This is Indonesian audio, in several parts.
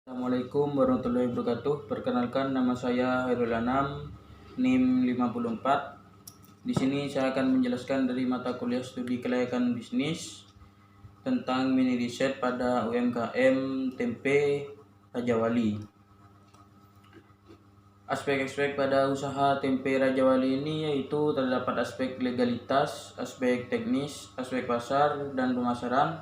Assalamualaikum warahmatullahi wabarakatuh. Perkenalkan, nama saya Hairul Anam, NIM 54. Di sini saya akan menjelaskan dari mata kuliah studi kelayakan bisnis tentang mini riset pada UMKM Tempe Raja Wali. Aspek-aspek pada usaha tempe Raja Wali ini yaitu terdapat aspek legalitas, aspek teknis, aspek pasar dan pemasaran,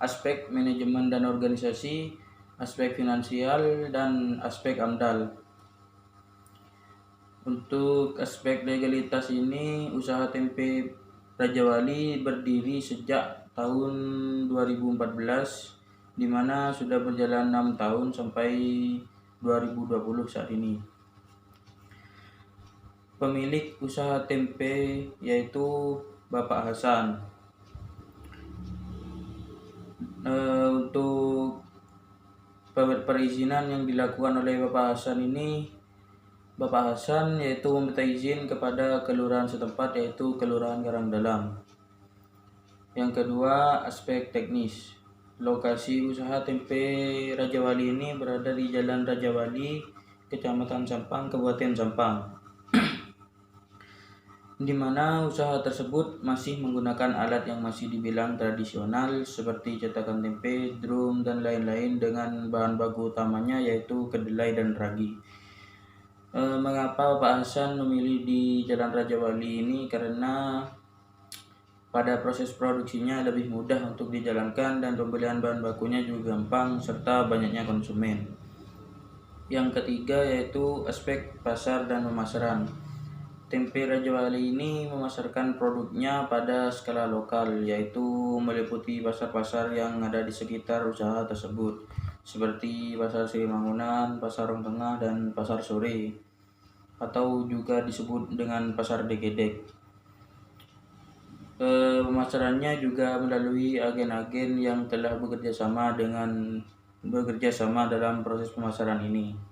aspek manajemen dan organisasi, aspek finansial, dan aspek AMDAL. Untuk aspek legalitas ini, usaha tempe Raja Wali berdiri sejak tahun 2014, di mana sudah berjalan 6 tahun sampai 2020 saat ini. Pemilik usaha tempe yaitu Bapak Hasan. Untuk perizinan yang dilakukan oleh Bapak Hasan ini, Bapak Hasan yaitu meminta izin kepada kelurahan setempat yaitu Kelurahan Karangdalam. Yang kedua, aspek teknis. Lokasi usaha tempe Raja Wali ini berada di Jalan Raja Wali, Kecamatan Sampang, Kabupaten Sampang, di mana usaha tersebut masih menggunakan alat yang masih dibilang tradisional seperti cetakan tempe, drum, dan lain-lain dengan bahan baku utamanya yaitu kedelai dan ragi. Mengapa Pak Hasan memilih di Jalan Raja Wali ini? Karena pada proses produksinya lebih mudah untuk dijalankan dan pembelian bahan bakunya juga gampang serta banyaknya konsumen. Yang ketiga yaitu aspek pasar dan pemasaran. Tempe Raja Wali ini memasarkan produknya pada skala lokal, yaitu meliputi pasar-pasar yang ada di sekitar usaha tersebut, seperti Pasar Srimangunan, Pasar Rong Tengah, dan Pasar Sore, atau juga disebut dengan Pasar Degedek. Pemasarannya juga melalui agen-agen yang telah bekerja sama dalam proses pemasaran ini.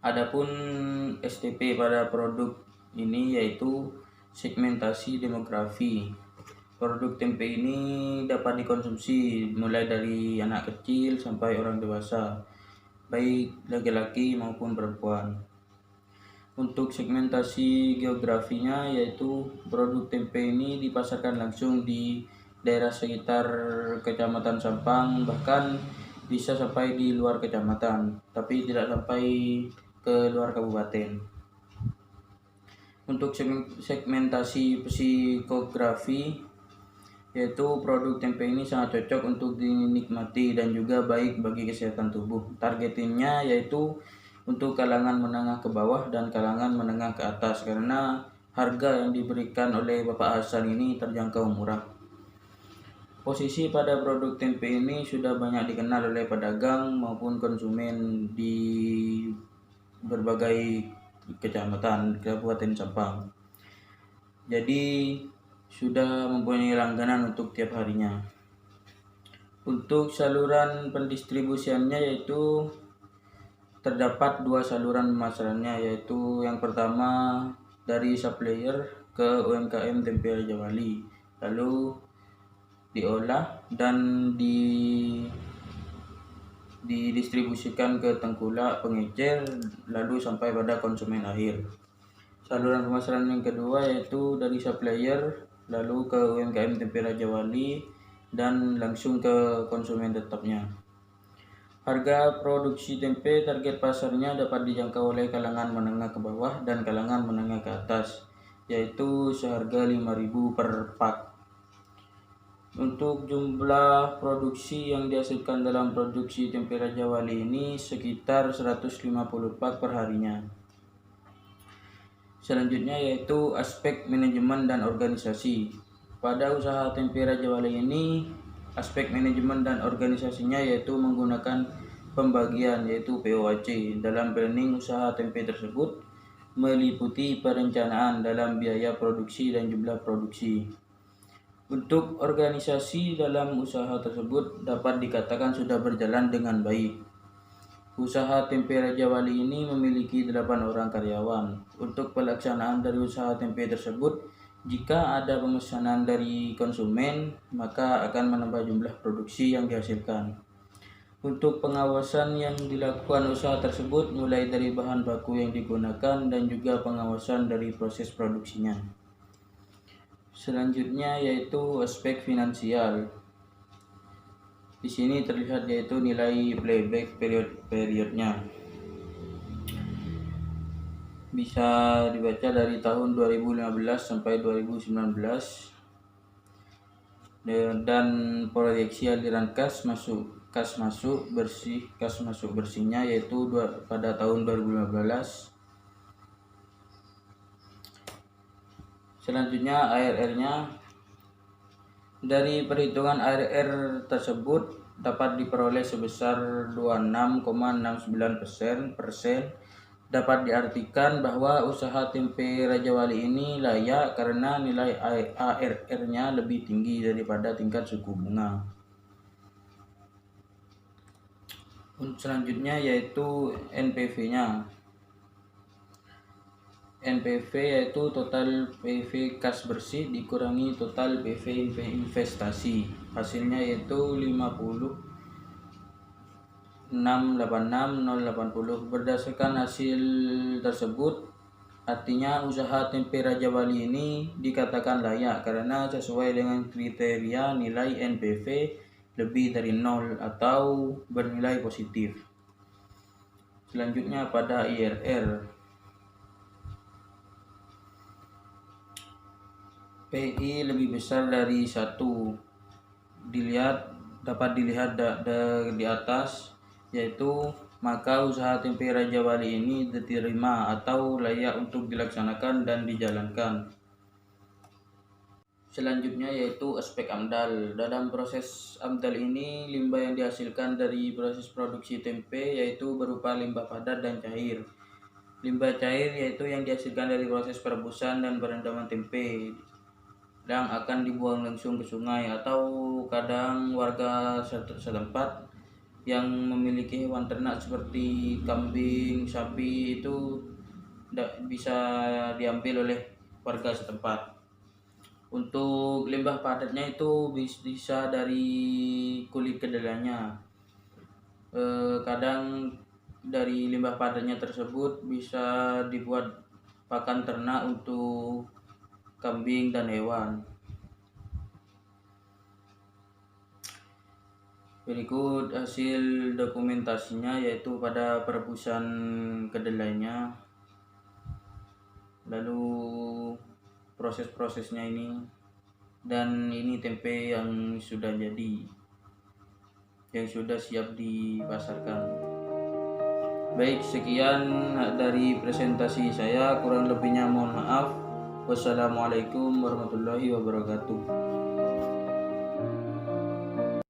Adapun STP pada produk ini yaitu segmentasi demografi. Produk tempe ini dapat dikonsumsi mulai dari anak kecil sampai orang dewasa, baik laki-laki maupun perempuan. Untuk segmentasi geografinya yaitu produk tempe ini dipasarkan langsung di daerah sekitar Kecamatan Sampang, bahkan bisa sampai di luar kecamatan, tapi tidak sampai ke luar kabupaten. Untuk segmentasi psikografi yaitu produk tempe ini sangat cocok untuk dinikmati dan juga baik bagi kesehatan tubuh. Targetingnya yaitu untuk kalangan menengah ke bawah dan kalangan menengah ke atas, karena harga yang diberikan oleh Bapak Hasan ini terjangkau murah. Posisi pada produk tempe ini sudah banyak dikenal oleh pedagang maupun konsumen di berbagai kecamatan Kabupaten Sampang. Jadi sudah mempunyai langganan untuk tiap harinya. Untuk saluran pendistribusiannya yaitu terdapat 2 saluran pemasarannya, yaitu yang pertama dari supplier ke UMKM Tempe Raja Wali, lalu diolah dan didistribusikan ke tengkulak, pengecer, lalu sampai pada konsumen akhir. Saluran pemasaran yang kedua yaitu dari supplier lalu ke UMKM Tempe Raja Wali dan langsung ke konsumen tetapnya. Harga produksi tempe target pasarnya dapat dijangkau oleh kalangan menengah ke bawah dan kalangan menengah ke atas, yaitu seharga 5.000 per pak. Untuk jumlah produksi yang dihasilkan dalam produksi tempe Raja Wali ini sekitar 150 pak per harinya. Selanjutnya yaitu aspek manajemen dan organisasi. Pada usaha tempe Raja Wali ini, aspek manajemen dan organisasinya yaitu menggunakan pembagian yaitu POAC. Dalam planning usaha tempe tersebut meliputi perencanaan dalam biaya produksi dan jumlah produksi. Untuk organisasi dalam usaha tersebut dapat dikatakan sudah berjalan dengan baik. Usaha tempe Raja Wali ini memiliki 8 orang karyawan. Untuk pelaksanaan dari usaha tempe tersebut, jika ada pemesanan dari konsumen, maka akan menambah jumlah produksi yang dihasilkan. Untuk pengawasan yang dilakukan usaha tersebut mulai dari bahan baku yang digunakan dan juga pengawasan dari proses produksinya. Selanjutnya yaitu aspek finansial. Di sini terlihat yaitu nilai playback periodnya. Bisa dibaca dari tahun 2015 sampai 2019 dan proyeksi aliran kas masuk bersihnya yaitu pada tahun 2015. Selanjutnya ARR-nya. Dari perhitungan ARR tersebut dapat diperoleh sebesar 26,69%. Dapat diartikan bahwa usaha tempe Raja Wali ini layak karena nilai ARR-nya lebih tinggi daripada tingkat suku bunga. Selanjutnya yaitu NPV-nya. NPV yaitu total PV kas bersih dikurangi total PV investasi. Hasilnya yaitu 50,686,080. Berdasarkan hasil tersebut, artinya usaha tempe Raja Wali ini dikatakan layak karena sesuai dengan kriteria nilai NPV lebih dari 0 atau bernilai positif. Selanjutnya pada IRR. PI lebih besar dari 1 dapat dilihat di atas, yaitu maka usaha tempe Raja Wali ini diterima atau layak untuk dilaksanakan dan dijalankan. Selanjutnya yaitu aspek AMDAL. Dalam proses AMDAL ini, limbah yang dihasilkan dari proses produksi tempe yaitu berupa limbah padat dan cair. Limbah cair yaitu yang dihasilkan dari proses perebusan dan perendaman tempe yang akan dibuang langsung ke sungai, atau kadang warga setempat yang memiliki hewan ternak seperti kambing, sapi itu bisa diambil oleh warga setempat. Untuk limbah padatnya itu bisa dari kulit kedelainya. Kadang dari limbah padatnya tersebut bisa dibuat pakan ternak untuk kambing dan hewan. Berikut hasil dokumentasinya yaitu pada perebusan kedelainya, lalu proses-prosesnya ini, dan ini tempe yang sudah jadi, yang sudah siap dipasarkan. Baik, sekian dari presentasi saya, kurang lebihnya mohon maaf. Wassalamualaikum warahmatullahi wabarakatuh.